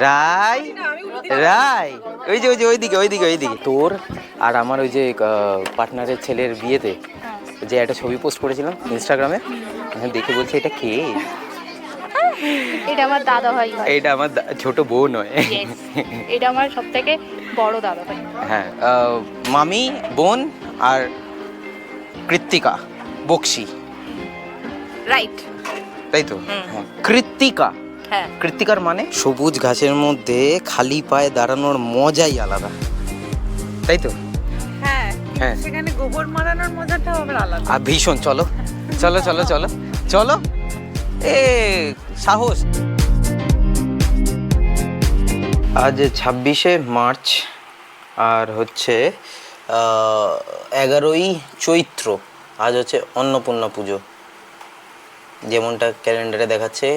রাই রাই ওই যে ওইদিকে তোর আর আমার ওই যে পার্টনারের ছেলের বিয়েতে যে একটা ছবি পোস্ট করেছিলাম ইনস্টাগ্রামে, দেখে বলছে এটা কে? এটা আমার দাদা ভাই হয়। এটা আমার ছোট বউ নয়, এটা আমার সবথেকে বড় দাদা ভাই। হ্যাঁ, মামি বোন আর কৃত্তিকা বক্সি, রাইট, তাই তো? হ্যাঁ, কৃত্তিকা। হ্যাঁ, কৃত্তিকার মানে সবুজ ঘাসের মধ্যে খালি পায়ে দাঁড়ানোর মজাই আলাদা, তাই তো? হ্যাঁ, হ্যাঁ, সেখানে গোবর মারানোর মজাটাও আবার আলাদা। আর ভীষণ। চলো চলো চলো চলো চলো, এ সাহস। আজ 26শে মার্চ আর হচ্ছে 11ই চৈত্র। আজ হচ্ছে অন্নপূর্ণা পুজো, যেমনটা ক্যালেন্ডারে দেখাচ্ছে।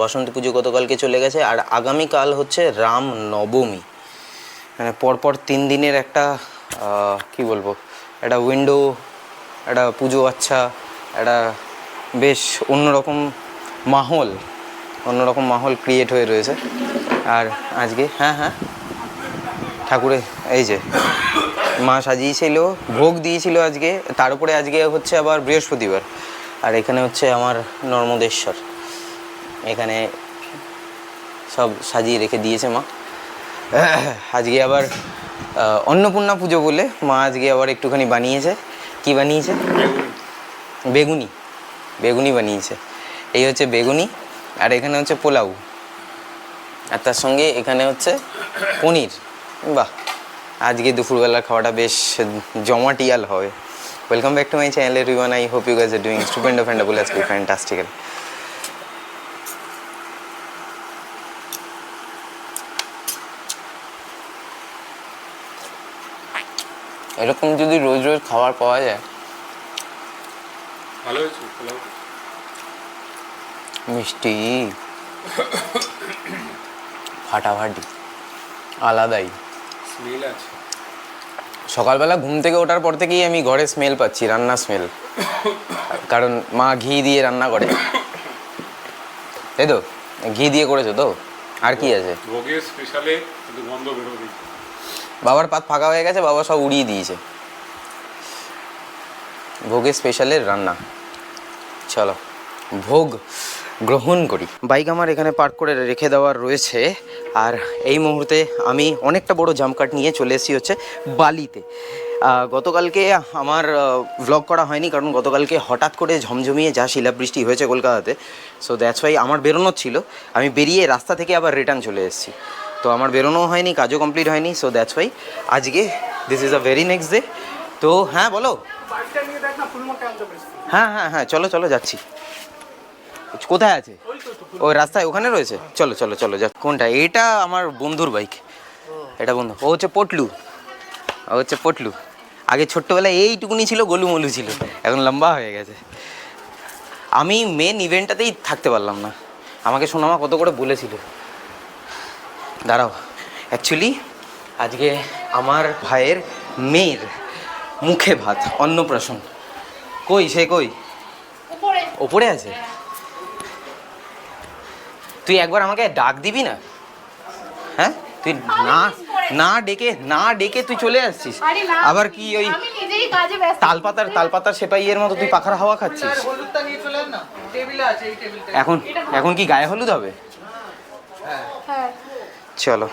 বসন্তী পুজো গতকালকে চলে গেছে, আর আগামীকাল হচ্ছে রাম নবমী। মানে পরপর 3 দিনের একটা কি বলবো, একটা উইন্ডো, একটা পুজো, আচ্ছা একটা বেশ অন্যরকম মাহল ক্রিয়েট হয়ে রয়েছে। আর আজকে হ্যাঁ ঠাকুরে এই যে মা সাজিয়েছিল, ভোগ দিয়েছিল আজকে, তার উপরে আজকে হচ্ছে আবার বৃহস্পতিবার। আর এখানে হচ্ছে আমার নর্মদেশ্বর, এখানে সব সাজিয়ে রেখে দিয়েছে মা। আজকে আবার অন্নপূর্ণা পুজো বলে মা আজকে আবার একটুখানি বানিয়েছে। কি বানিয়েছে? বেগুনি বানিয়েছে। এই হচ্ছে বেগুনি, আর এখানে হচ্ছে পোলাও, আর তার সঙ্গে এখানে হচ্ছে পনির। বাহ, আজকে দুপুরবেলার খাওয়াটা বেশ জমাটিয়াল হবে। Welcome back to my channel everyone, I hope you guys are doing stupendo fantabulously fantastical. এরকম যদি রোজ রোজ খাবার পাওয়া যায়, ভালো হয়েছে। মিষ্টি ফাটাফাটি আলাদাই স্মেল আছে। সকালবেলা ঘুম থেকে ওঠার পর থেকেই আমি ঘরে স্মেল পাচ্ছি, রান্নার স্মেল, কারণ মা ঘি দিয়ে রান্না করে, তাই তো? ঘি দিয়ে করেছো তো? আর কি আছে? ভোগের স্পেশালে কিন্তু গন্ধ বেরোবে। বাবার পাত ফাঁকা হয়ে গেছে, বাবা সব উড়িয়ে দিয়েছে। ভোগের স্পেশালের রান্না, চলো ভোগ গ্রহণ করি। বাইক আমার এখানে পার্ক করে রেখে দেওয়ার রয়েছে, আর এই মুহূর্তে আমি অনেকটা বড় জাম্প কাট নিয়ে চলে এসেছি হচ্ছে বালিতে। গতকালকে আমার ভ্লগ করা হয়নি, কারণ গতকালকে হঠাৎ করে ঝমঝমিয়ে যা শিলাবৃষ্টি হয়েছে কলকাতাতে, সো দ্যাটস ওয়াই আমার বেরোনোর ছিল। আমি বেরিয়ে রাস্তা থেকে আবার রিটার্ন চলে এসেছি, তো আমার বেরোনোও হয়নি, কাজও কমপ্লিট হয়নি। সো দ্যাটস ওয়াই আজকে this is a very next day. তো হ্যাঁ বলো। হ্যাঁ চলো চলো যাচ্ছি। কোথায় আছে? ওই রাস্তায় ওখানে রয়েছে। চলো চলো চলো যা। কোনটা? এটা আমার বন্ধুর বাইক, এটা বন্ধু। ও হচ্ছে পটলু। আগে ছোট্টবেলায় এইটুকুনি ছিল, গোলুমলু ছিল, এখন লম্বা হয়ে গেছে। আমি মেন ইভেন্টটাতেই থাকতে পারলাম না, আমাকে সোনামা কত করে বলেছিল। দাঁড়াও, অ্যাকচুয়ালি আজকে আমার ভাইয়ের মেয়ের মুখে ভাত, অন্নপ্রাশন। কই সে কই? ওপরে আছে। তুই একবার আমাকে ডাক দিবি না? হ্যাঁ, তুই না ডেকে তুই চলে আসছিস। আবার কি ওই তালপাতার সেপাইয়ের মতো তুই পাখার হাওয়া খাচ্ছিস? এখন কি গায়ে হলুদ হবে? চলো।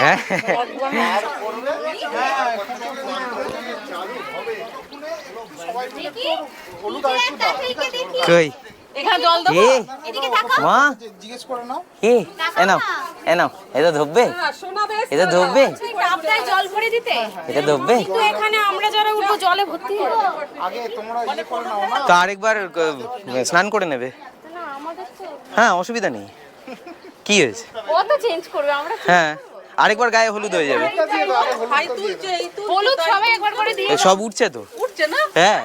হ্যাঁ কই মা? এটা ধরবে? এটা ধরবে? এটা ধরবে? তো আরেকবার স্নান করে নেবে। হ্যাঁ, অসুবিধা নেই। কি হয়েছে? হ্যাঁ, আরেকবার গায়ে হলুদ হয়ে যাবে। সব উঠছে তো? হ্যাঁ,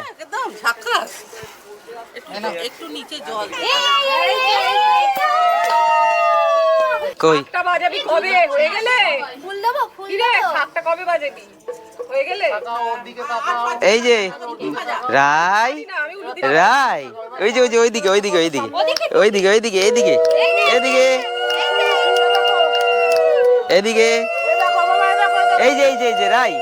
একটু নিচে জল। কই বাজাবি কবে? হয়ে গেলে ফুল দেবো। ফুল রে, শাকটা কবে বাজাবি? হয়ে গেলে এই যে রাই রাই ওই যে ওইদিকে ওইদিকে ওইদিকে ওইদিকে ওইদিকে এইদিকে এদিকে এদিকে এই যে এই যে এই যে রাই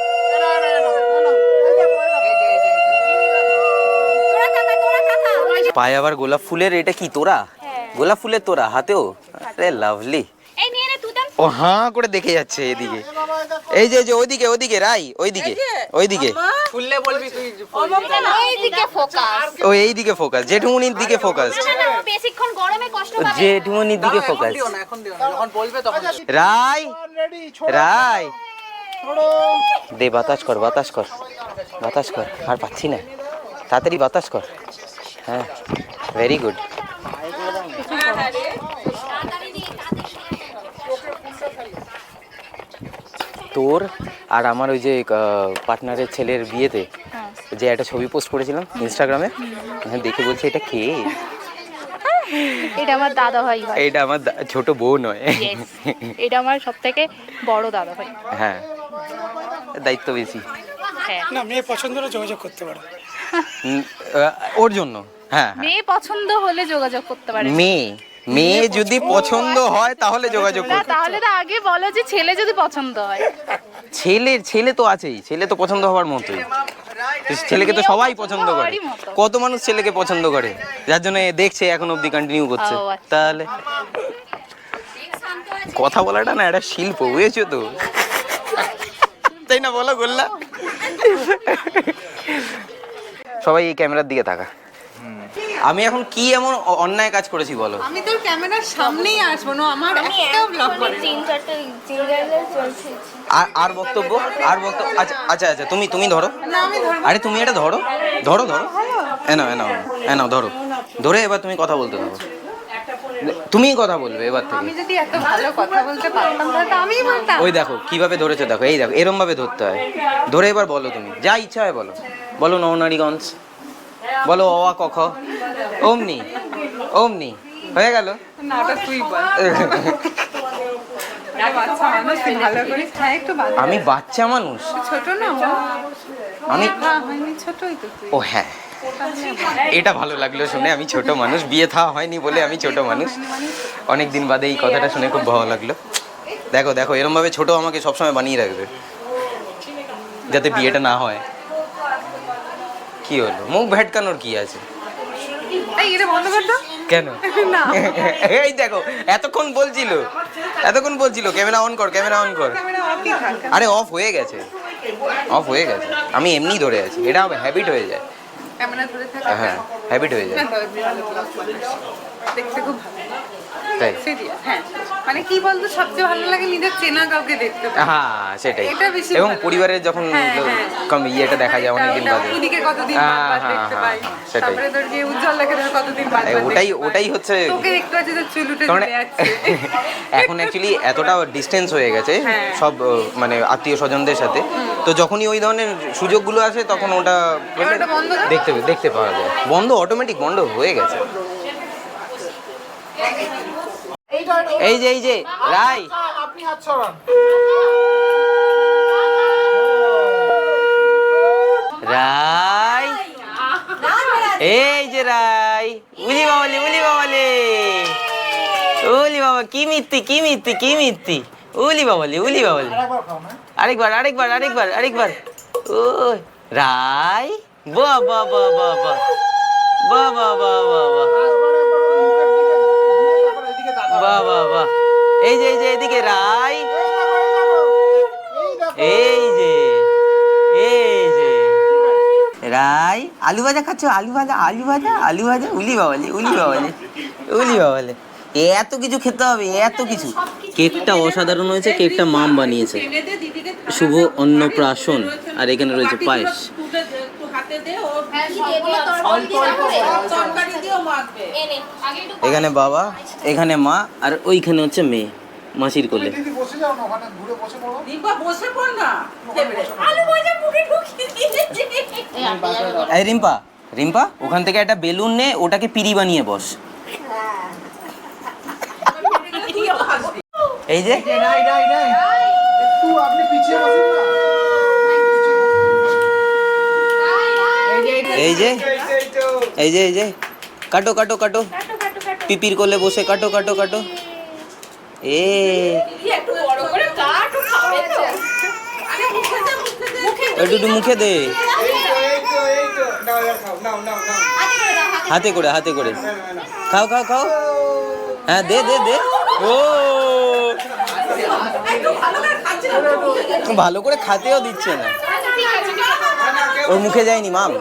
পায়ে আবার গোলাপ ফুলের, এটা কি তোরা? গোলাপ ফুলের তোরা হাতেও? আরে লাভলি। ও হাঁ করে দেখে যাচ্ছে এদিকে। এই যে যে ওইদিকে ওইদিকে রাই ওইদিকে ওইদিকে ফুললে বলবি তুই এইদিকে ফোকাস। ও এইদিকে ফোকাস, জেঠুমনির দিকে ফোকাস, বেশিক্ষণ গরমে কষ্ট পাবে। জেঠুমনির দিকে ফোকাস। এখন দিও না, যখন বলবে তখন রাই রাই দে বাতাস কর বাতাস কর বাতাস কর, আর পাচ্ছি না, তাড়াতাড়ি বাতাস কর। হ্যাঁ ভেরি গুড। তোর আর আমার ওই যে পার্টনারের ছেলের বিয়েতে যে একটা ছবি পোস্ট করেছিলাম ইনস্টাগ্রামে, দেখে বলছে এটা কে? এটা আমার দাদা ভাই হয়। এটা আমার ছোট বউ নয়। Yes, এটা আমার সবথেকে বড় দাদা ভাই। হ্যাঁ দায়িত্ব বেশি। হ্যাঁ, না, মেয়ে পছন্দ হলে যোগাযোগ করতে পারো। ওর জন্য হ্যাঁ হ্যাঁ। মেয়ে পছন্দ হলে যোগাযোগ করতে পারে। মেয়ে যদি পছন্দ হয় তাহলে যোগাযোগ না, করতে। তাহলে তো আগে বলো যে ছেলে যদি পছন্দ হয়। ছেলে তো আছেই, ছেলে তো পছন্দ হওয়ার মতোই। ছেলেকে তো সবাই পছন্দ করে, হওয়ারই মতো। কত মানুষ ছেলেকে পছন্দ করে, যার জন্য দেখছে এখন অবধি কন্টিনিউ করছে। ও, আচ্ছা। তাহলে কথা বলাটা না একটা শিল্প, বুঝেছো তো? তাই না বলো গোল্লা? সবাই এই ক্যামেরার দিকে তাকা। আমি এখন কি এমন অন্যায় কাজ করেছি বলো? আমি তোর ক্যামেরার সামনেই আসবো না, আমার একটা ব্লগ করে আর বক্তব্য আচ্ছা আচ্ছা আচ্ছা তুমি ধরো। না, আমি ধরবো। আরে তুমি এটা ধরো ধরো ধরো, এনাও ধরো, ধরে এবার তুমি কথা বলতে থাকো। তুমিই কথা বলবে এবার থেকে। আমি যদি এত ভালো কথা বলতে পারতাম তাহলে তো আমিই বলতাম। ওই দেখো কিভাবে ধরেছে, দেখো এই দেখো এরম ভাবে ধরতে হয়। ধরে এবার বলো, তুমি যা ইচ্ছা হয় বলো। বলো নৌনারীগঞ্জ, বলো অ আ ক খ, অমনি অমনি হয়ে গেল। না, ওটা তুই বল। বাচ্চা মানুষ, তুই ভালো করিস। হ্যাঁ, একটু ভালো। আমি বাচ্চা মানুষ? ছোট না ও? আমি হয়নি, ছোটই তো তুই। ও হ্যাঁ, এটা ভালো লাগলো শুনে। আমি ছোট মানুষ, বিয়ে থা হয়নি বলে আমি ছোট মানুষ। অনেক দিন বাদে এই কথাটা শুনে খুব ভালো লাগলো। দেখো দেখো এরম ভাবে ছোট আমাকে সবসময় বানিয়ে রাখবে, যাতে বিয়েটা না হয়। কি হলো, মুখ ভেটকানোর কি আছে? এই, এটা বন্ধ কর তো। কেন? না। এই দেখো এতক্ষণ বলছিল ক্যামেরা অন কর, ক্যামেরা অন কর। ক্যামেরা অফই থাক। আরে অফ হয়ে গেছে, অফ হয়ে গেছে। আমি এমনি ধরে আছি, এটা হ্যাবিট হয়ে যায়। ক্যামেরা ধরে থাক। হ্যাঁ হ্যাবিট হয়ে যায়। না, তবে ভালো ব্লগ বানাস। দেখতে খুব ভালো। তাই Serious, হ্যাঁ। মানে কি বলতো, সবচেয়ে ভালো লাগে নিজের চেনা কাউকে দেখতে পাই। হ্যাঁ সেটাই। এটা বেশি এবং ভালো। পরিবারের যখন হ্যাঁ, হ্যাঁ। কম ইয়েটা দেখা যায় অনেকদিন বাদে। ওদিকে কতদিন হ্যাঁ, বাদ হ্যাঁ, দেখতে হ্যাঁ, পাই। সেটাই। তারপরে তোর যে উজ্জ্বলটাকে ধর কতদিন বাদ ওটাই হচ্ছে। তোকে দেখতে পাচ্ছি, তোর চুল উঠে কারণ চলে যাচ্ছে। এখন অ্যাকচুয়ালি এতটা ডিস্টেন্স হয়ে গেছে হ্যাঁ। সব মানে আত্মীয় স্বজনদের সাথে, তো যখনই ওই ধরনের সুযোগগুলো আসে তখন ওটা এবার ওটা বন্ধ কর। দেখতে পাওয়া যায়। অটোমেটিক বন্ধ হয়ে গেছে। এই যে রাই, রাই, এই যে রাই, উলি বাবালে উলি বাবা, কি মিথ্যি, উলি বাবালে। আরেকবার ও রাই, বাহ বাহ বাহ বাহ বাহ বাহ বাহ বাহ বাহ বাহ বাহ বাহ। এই যে এদিকে রাই, এই যে রাই, আলু ভাজা খাচ্ছ? আলু ভাজা, উলি বাবালে। এত কিছু খেতে হবে, এত কিছু। কেকটা অসাধারণ হয়েছে, কেকটা মাম বানিয়েছে। শুভ অন্নপ্রাশন। আর এখানে রয়েছে পায়েস। এখানে বাবা, এখানে মা, আর ওইখানে হচ্ছে মেয়ে মাসির কোলে। এই রিম্পা ওখান থেকে একটা বেলুন নে, ওটাকে পিড়ি বানিয়ে বস। এই যে এই যে এই যে কাটো কাটো কাটো পিপির কোলে বসে কাটো কাটো কাটো এ একটু মুখে দে হাতে করে খাও খাও খাও হ্যাঁ দে দে দে ও ভালো করে খাতেও দিচ্ছে না ওর মুখে যায়নি মাম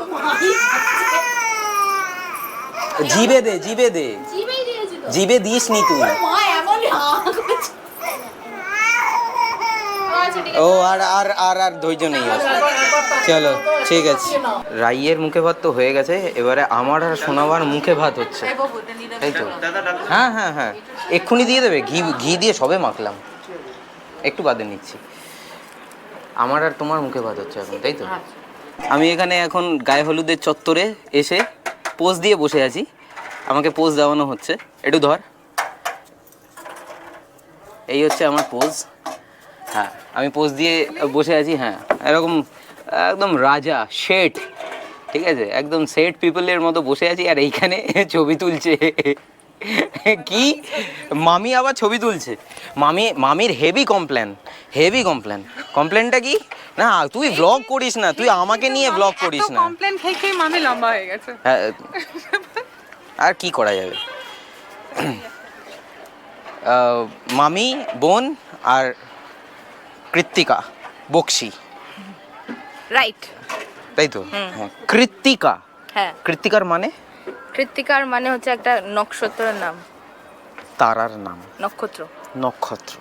জিবে দে জিবে দিস নি তুই ও আর আর আর আর ধৈর্য নেই চলো ঠিক আছে রাইয়ের মুখে ভাত তো হয়ে গেছে এবারে আমার আর শোনাবার মুখে ভাত হচ্ছে তাই তো হ্যাঁ হ্যাঁ হ্যাঁ এক্ষুনি দিয়ে দেবে ঘি দিয়ে সবে মাখলাম একটু বাদে নিচ্ছি আমার আর তোমার মুখে ভাত হচ্ছে এখন তাই তো আমি এখানে এখন গায়ে হলুদের চত্বরে এসে পোজ দিয়ে বসে আছি আমাকে পোজ দেওয়ানো হচ্ছে একটু ধর এই হচ্ছে আমার পোজ হ্যাঁ আমি পোজ দিয়ে বসে আছি হ্যাঁ এরকম একদম রাজা শেঠ ঠিক আছে একদম সেট পিপলের মতো বসে আছি আর এইখানে ছবি তুলছে কি মামি আবার ছবি তুলছে মামির হেভি কমপ্লেনটা কি না তুই ব্লগ করিস না তুই আমাকে নিয়ে ব্লগ করিস না কমপ্লেন খেয়ে মামি লম্বা হয়ে গেছে হ্যাঁ আর কি করা যাবে মামি বোন আর কৃত্তিকা বক্সি রাইট তাই তো হ্যাঁ কৃত্তিকা হ্যাঁ কৃত্তিকার মানে কৃত্তিকার মানে হচ্ছে একটা নক্ষত্রের নাম তারার নাম নক্ষত্র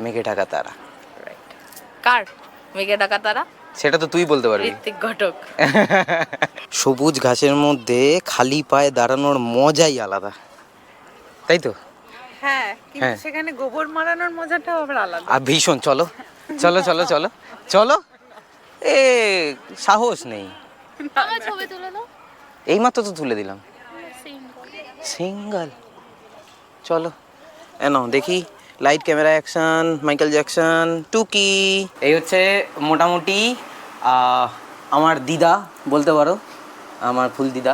মেঘে ঢাকা তারা কার মেঘে ঢাকা তারা সেটা তো তুই বলতে পারবি ঋত্বিক ঘটক সবুজ ঘাসের মধ্যে খালি পায়ে দাঁড়ানোর মজাই আলাদা তাই তো হ্যাঁ কিন্তু সেখানে গোবর মারানোর মজাটাও আবার আলাদা আর ভীষণ চলো চলো চলো চলো চলো এ সাহস নেই আমার ছবি তুলে দাও এইমাত্র তো তুলে দিলাম সিঙ্গল চলো এনো দেখি light camera action Michael Jackson টুকি এই হচ্ছে মোটামুটি আমার দিদা বলতে পারো আমার ফুল দিদা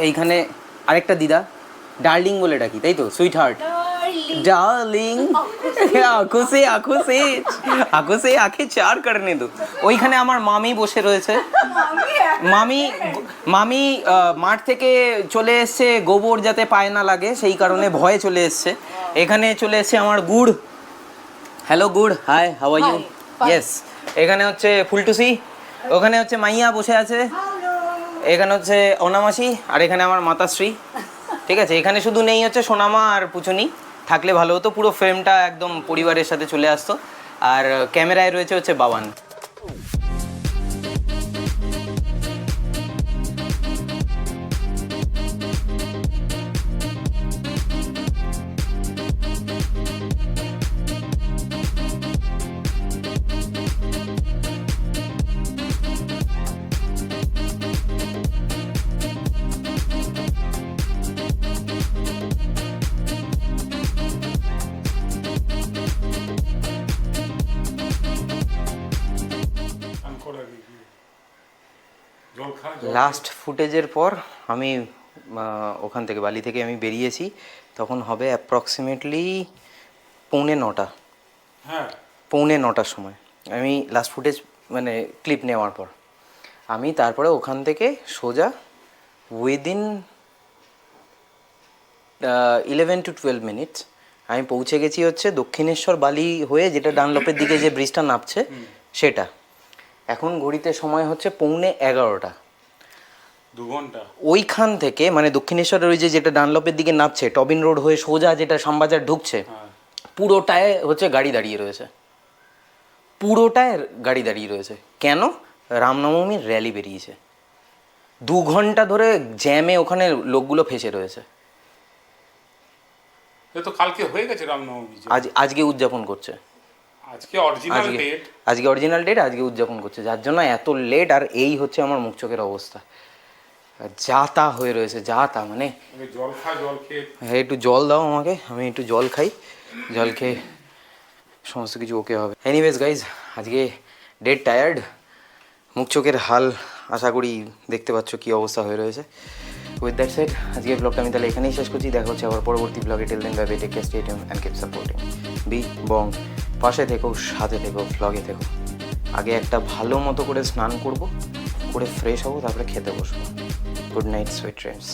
এইখানে আরেকটা দিদা ডার্লিং বলে ডাকি তাই তো সুইট হার্ট ডার্লিং আঁখো সে আঁখে চার করনে দো ওইখানে আমার মামি বসে রয়েছে মামি মাঠ থেকে চলে এসছে গোবর যাতে পায়ে না লাগে সেই কারণে ভয়ে চলে এসছে এখানে চলে এসছে আমার গুড় হ্যালো গুড় hi how are you yes এখানে হচ্ছে ফুলটুসি ওখানে হচ্ছে মাইয়া বসে আছে এখানে হচ্ছে অনামাসি আর এখানে আমার মাতাশ্রী ঠিক আছে এখানে শুধু নেই হচ্ছে সোনামা আর পুচুনি থাকলে ভালো হতো পুরো ফ্রেমটা একদম পরিবারের সাথে চলে আসতো আর ক্যামেরায় রয়েছে হচ্ছে বাবান লাস্ট ফুটেজের পর আমি ওখান থেকে বালি থেকে আমি বেরিয়েছি তখন হবে অ্যাপ্রক্সিমেটলি 8:45 হ্যাঁ 8:45 সময় আমি লাস্ট ফুটেজ মানে ক্লিপ নেওয়ার পর আমি তারপরে ওখান থেকে সোজা উইদিন 11 to 12 মিনিটস আমি পৌঁছে গেছি হচ্ছে দক্ষিণেশ্বর বালি হয়ে যেটা ডানলপের দিকে যে ব্রিজটা নামছে সেটা এখন ঘড়িতে সময় হচ্ছে 11:15 2 ঘন্টা ওইখান থেকে মানে দক্ষিণেশ্বরের ওই যেটা ডানলপের দিকে নামছে টবিন রোড হয়ে সোজা যেটা শ্যামবাজার ঢুকছে পুরোটায় হচ্ছে গাড়ি দাঁড়িয়ে রয়েছে কেন রামনবমীর র্যালি বেরিয়েছে 2 ঘন্টা ধরে জ্যামে ওখানে লোকগুলো ফেসে রয়েছে তো কালকে হয়ে গেছে রামনবমী আজকে উদযাপন করছে আজকে অরিজিনাল ডেট আজকে উদযাপন করছে যার জন্য এত লেট আর এই হচ্ছে আমার মুখ চোখের অবস্থা যা তা হয়ে রয়েছে যা তা মানে জল খেয়ে হ্যাঁ একটু জল দাও আমাকে আমি একটু জল খাই জল খেয়ে সমস্ত কিছু ওকে হবে এনিওয়েজ গাইজ আজকে ডেড টায়ার্ড মুখ চোখের হাল আশা করি দেখতে পাচ্ছ কী অবস্থা হয়ে রয়েছে। উইথ দ্যাট সেড আজকে ব্লগটা আমি তাহলে এখানেই শেষ করছি। দেখা হচ্ছে আবার পরবর্তী ব্লগে। Till then bye bye, take care, stay tuned and keep supporting B Bong. পাশে থেকো, সাথে থেকো, ব্লগে থেকো। আগে একটা ভালো মতো করে স্নান করব, করে ফ্রেশ হবো, তারপরে খেতে বসবো। Good night sweet dreams.